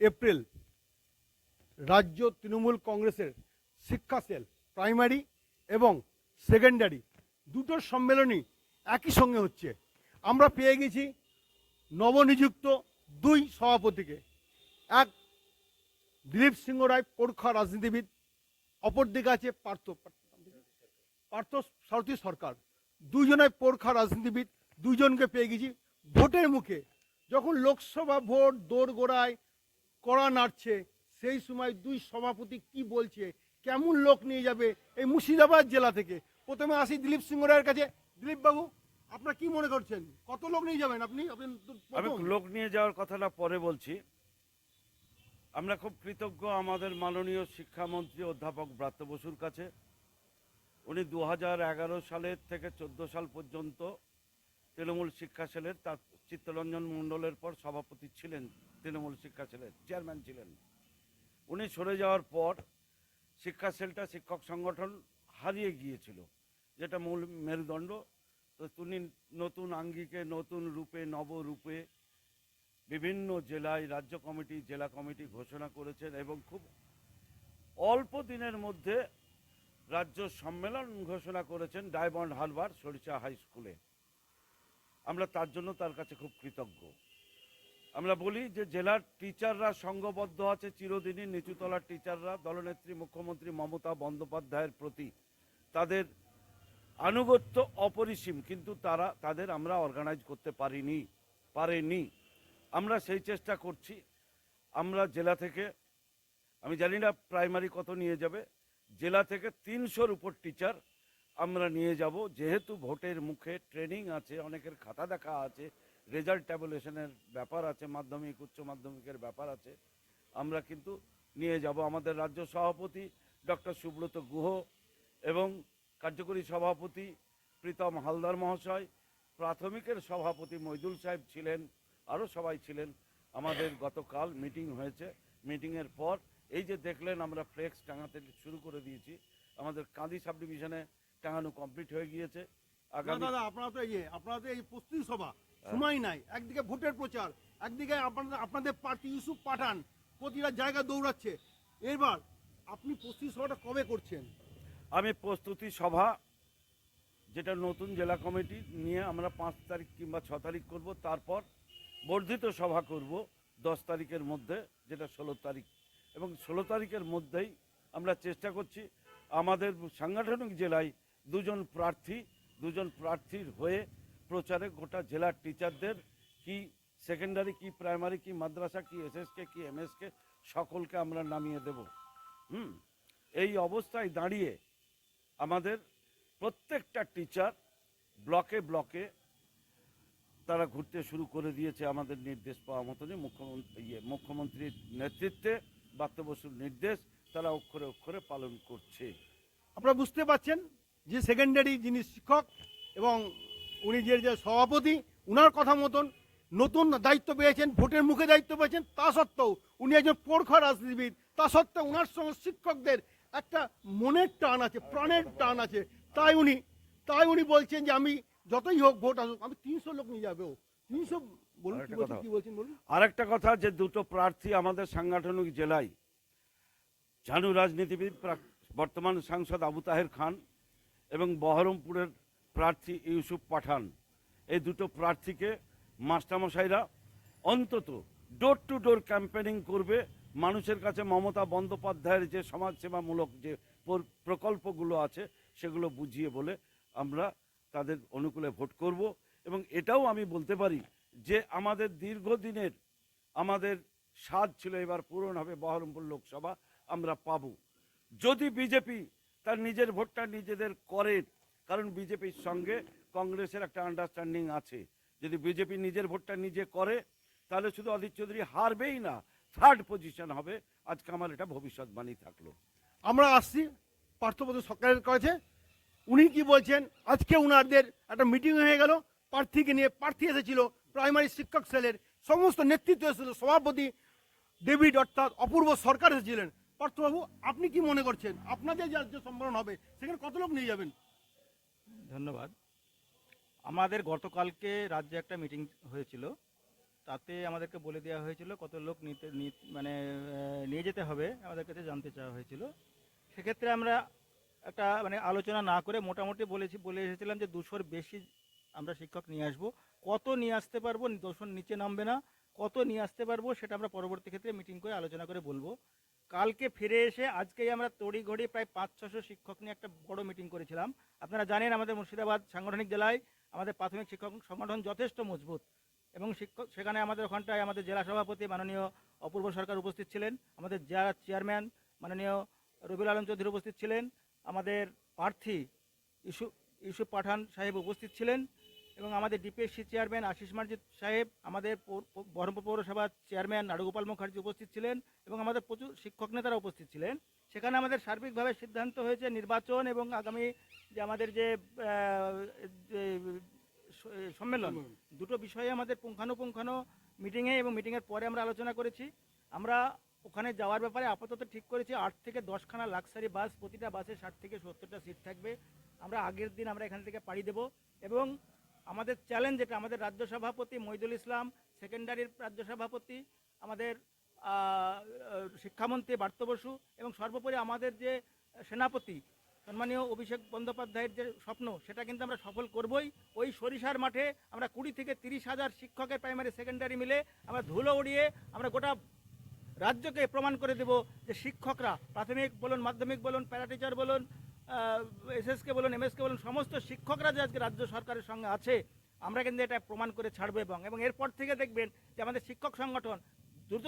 April রাজ্য তৃণমূল কংগ্রেসের শিক্ষা সেল প্রাইমারি এবং সেকেন্ডারি দুটোর সম্মেলনই একই সঙ্গে হচ্ছে। আমরা পেয়ে গেছি নবনিযুক্ত দুই সভাপতিকে, এক দিলীপ সিংহ রায় পরখা রাজনীতিবিদ, অপরদিকে আছে পার্থ সারথী সরকার। দুজনাই পরখা রাজনীতিবিদ, দুজনকে পেয়ে গেছি ভোটের মুখে। যখন লোকসভা ভোট দোরগোড়ায় কড়া নাড়ছে, সেই সময় দুই সভাপতি কি বলছে, কেমন লোক নিয়ে যাবে এই মুর্শিদাবাদ জেলা থেকে। প্রথমে আসি দিলীপ সিংহ রায়ের কাছে। দিলীপ বাবু, আপনার কি মনে করছেন, কত লোক নিয়ে যাবেন আপনি? আমি লোক নিয়ে যাওয়ার কথাটা পরে বলছি। আমরা খুব কৃতজ্ঞ আমাদের মাননীয় শিক্ষামন্ত্রী অধ্যাপক ব্রাত্য বসুর কাছে। উনি 2011 সালের থেকে 14 সাল পর্যন্ত তৃণমূল শিক্ষা সেলের, তার চিত্তরঞ্জন মণ্ডলের পর সভাপতি ছিলেন, তৃণমূল শিক্ষা সেলের চেয়ারম্যান ছিলেন। উনি সরে যাওয়ার পর শিক্ষা সেলটা শিক্ষক সংগঠন হারিয়ে গিয়েছিল, যেটা মূল মেরুদণ্ড। তো তিনি নতুন আঙ্গিকে, নতুন রূপে, নবরূপে বিভিন্ন জেলায় রাজ্য কমিটি, জেলা কমিটি ঘোষণা করেছেন এবং খুব অল্প দিনের মধ্যে রাজ্য সম্মেলন ঘোষণা করেছেন ডায়মন্ড হারবার সরিষা হাই স্কুলে। আমরা তার জন্য তার কাছে খুব কৃতজ্ঞ। আমরা বলি যে জেলার টিচাররা সংঘবদ্ধ আছে চিরদিনই। নিচুতলার টিচাররা দলনেত্রী মুখ্যমন্ত্রী মমতা বন্দ্যোপাধ্যায়ের প্রতি তাদের আনুগত্য অপরিসীম, কিন্তু তাদের আমরা অর্গানাইজ করতে পারেনি। আমরা সেই চেষ্টা করছি। আমরা জেলা থেকে, আমি জানি না প্রাইমারি কত নিয়ে যাবে, জেলা থেকে 300-র উপর টিচার আমরা নিয়ে যাব। যেহেতু ভোটের মুখে ট্রেনিং আছে, অনেকের খাতা দেখা আছে, রেজাল্ট ট্যাবুলেশনের ব্যাপার আছে, মাধ্যমিক উচ্চ মাধ্যমিকের ব্যাপার আছে, আমরা কিন্তু নিয়ে যাব। আমাদের রাজ্য সভাপতি ডক্টর সুব্রত গুহ এবং কার্যকরী সভাপতি প্রীতম হালদার মহাশয়, প্রাথমিকের সভাপতি মইদুল সাহেব ছিলেন, আরও সবাই ছিলেন। আমাদের গতকাল মিটিং হয়েছে। মিটিংয়ের পর এই যে দেখলেন আমরা ফ্লেক্স টাঙাতে শুরু করে দিয়েছি। আমাদের কাঁদি সাব ডিভিশনে টাঙানো কমপ্লিট হয়ে গিয়েছে। আগামী আপনারা তো এই প্রস্তুতি সভা, সময় নাই, একদিকে ভোটের প্রচার, একদিকে আপনাদের প্রার্থী ইউসুফ পাঠান প্রতিটা জায়গায় দৌড়াচ্ছে। এবার আপনি প্রস্তুতি সভাটা কবে করছেন? আমি প্রস্তুতি সভা, যেটা নতুন জেলা কমিটি নিয়ে আমরা 5 তারিখ কিংবা 6 তারিখ করব, তারপর বর্ধিত সভা করব 10 তারিখের মধ্যে, যেটা 16 তারিখ। এবং 16 তারিখের মধ্যেই আমরা চেষ্টা করছি আমাদের সাংগঠনিক জেলায় দুজন প্রার্থীর হয়ে প্রচারে গোটা জেলার টিচারদের, কি সেকেন্ডারি, কি প্রাইমারি, কি মাদ্রাসা, কি এসএসকে, কি এমএসকে, সকলকে আমরা নামিয়ে দেব। এই অবস্থায় দাঁড়িয়ে আমাদের প্রত্যেকটা টিচার ব্লকে ব্লকে তারা ঘুরতে শুরু করে দিয়েছে আমাদের নির্দেশ পাওয়া মতনই। মুখ্যমন্ত্রীর নেতৃত্বে ব্রাত্য বসুর নির্দেশ তারা অক্ষরে অক্ষরে পালন করছে। আপনারা বুঝতে পারছেন যে সেকেন্ডারি যিনি শিক্ষক এবং উনি যে সভাপতি, উনার কথা মতন নতুন দায়িত্ব পেয়েছেন, ভোটের মুখে দায়িত্ব পেয়েছেন, তা সত্ত্বেও উনি একজন পরখা রাজনীতিবিদ। তা সত্ত্বেও উনার সঙ্গে শিক্ষকদের একটা মনের টান আছে, প্রাণের টান আছে। তাই উনি বলছেন যে আমি যতই হোক ভোট আসুক, আমি 300 লোক নিয়ে যাবো। 300 বলুন, কি বলছেন বলুন। আরেকটা কথা, যে দুটো প্রার্থী আমাদের সাংগঠনিক জেলায়, ঝানু রাজনীতিবিদ বর্তমান সাংসদ আবু তাহের খান এবং বহরমপুরের প্রার্থী ইউসুফ পাঠান, এই দুটো প্রার্থীকে মাস্টারমশাইরা অন্তত ডোর টু ডোর ক্যাম্পেনিং করবে। মানুষের কাছে মমতা বন্দ্যোপাধ্যায়ের যে সমাজসেবামূলক যে প্রকল্পগুলো আছে সেগুলো বুঝিয়ে বলে আমরা তাদের অনুকূলে ভোট করব। এবং এটাও আমি বলতে পারি যে আমাদের দীর্ঘদিনের আমাদের স্বাদ ছিল, এবার পূরণ হবে। বহরমপুর লোকসভা আমরা পাব যদি বিজেপি তার নিজের ভোটটা নিজেদের করে, কারণ বিজেপির সঙ্গে কংগ্রেসের একটা আন্ডারস্ট্যান্ডিং আছে। যদি বিজেপি নিজের ভোটটা নিজে করে তাহলে শুধু অধীর চৌধুরী হারবেই না, 3rd পজিশন হবে। আজকে আমার এটা ভবিষ্যৎবাণী থাকলো। আমরা আসছি পার্থপ্রতিম সরকারের কাছে। উনি কি বলছেন? আজকে উনাদের একটা মিটিং হয়ে গেল প্রার্থীকে নিয়ে। প্রার্থী এসেছিল প্রাইমারি শিক্ষক সেলের, সমস্ত নেতৃত্ব এসেছিল, সভাপতি ডেভিড অর্থাৎ অপূর্ব সরকার এসেছিলেন। পার্থবাবু, আপনি কি মনে করছেন আপনাদের যে সম্মেলন হবে সেখানে কত লোক নিয়ে যাবেন? ধন্যবাদ। আমাদের গতকালকে রাজ্যে একটা মিটিং হয়েছিল, তাতে আমাদেরকে বলে দেওয়া হয়েছিল কত লোক মানে নিয়ে যেতে হবে আমাদের কাছে জানতে চাওয়া হয়েছিল। সেক্ষেত্রে আমরা একটা মানে আলোচনা না করে মোটামুটি বলে এসেছিলাম যে 200-র বেশি আমরা শিক্ষক নিয়ে আসবো। কত নিয়ে আসতে পারবো, 200-র নিচে নামবে না, কত নিয়ে আসতে পারবো সেটা আমরা পরবর্তী ক্ষেত্রে মিটিং করে আলোচনা করে বলবো। কালকে ফিরে এসে আজকেই আমরা তড়িঘড়ি প্রায় 500-600 শিক্ষক নিয়ে একটা বড় মিটিং করেছিলাম। আপনারা জানেন আমাদের মুর্শিদাবাদ সাংগঠনিক জেলায় আমাদের প্রাথমিক শিক্ষক সংগঠন যথেষ্ট মজবুত, এবং শিক্ষক সেখানে আমাদের ওখানটায় আমাদের জেলা সভাপতি মাননীয় অপূর্ব সরকার উপস্থিত ছিলেন, আমাদের জেলা চেয়ারম্যান মাননীয় রবিউল আলম চৌধুরী উপস্থিত ছিলেন, আমাদের প্রার্থী ইউসুফ পাঠান সাহেব উপস্থিত ছিলেন, এবং আমাদের ডিপিএসসি চেয়ারম্যান আশিস মার্জিদ সাহেব, আমাদের বহরমপুর পৌরসভার চেয়ারম্যান নাড়ুগোপাল মুখার্জি উপস্থিত ছিলেন, এবং আমাদের প্রচুর শিক্ষক নেতারা উপস্থিত ছিলেন। সেখানে আমাদের সার্বিকভাবে সিদ্ধান্ত হয়েছে নির্বাচন এবং আগামী যে আমাদের যে সম্মেলন, দুটো বিষয়ে আমাদের পুঙ্খানুপুঙ্খানু মিটিংয়ে এবং মিটিংয়ের পরে আমরা আলোচনা করেছি। আমরা ওখানে যাওয়ার ব্যাপারে আপাতত ঠিক করেছি 8 থেকে 10খানা লাক্সারি বাস, প্রতিটা বাসে 60 থেকে 70টা সিট থাকবে। আমরা আগের দিন আমরা এখান থেকে পাড়ি দেব, এবং আমাদের চ্যালেঞ্জ যেটা আমাদের রাজ্য সভাপতি মইদুল ইসলাম, সেকেন্ডারির রাজ্য সভাপতি আমাদের শিক্ষামন্ত্রী ব্রাত্য বসু, এবং সর্বোপরি আমাদের যে সেনাপতি সম্মানীয় অভিষেক বন্দ্যোপাধ্যায়ের যে স্বপ্ন, সেটা কিন্তু আমরা সফল করবই। ওই সরিষার মাঠে আমরা 20 থেকে 30 হাজার শিক্ষকের প্রাইমারি সেকেন্ডারি মিলে আমরা ধুলো উড়িয়ে আমরা গোটা রাজ্যকে প্রমাণ করে দেব যে শিক্ষকরা প্রাথমিক বলুন, মাধ্যমিক বলুন, প্যারা টিচার বলুন, এসএসকে বলুন, এমএসকে বলুন, সমস্ত শিক্ষকরা যে আজকে রাজ্য সরকারের সঙ্গে আছে, আমরা কিন্তু এটা প্রমাণ করে ছাড়বো। এবং এরপর থেকে দেখবেন যে আমাদের শিক্ষক সংগঠন দ্রুত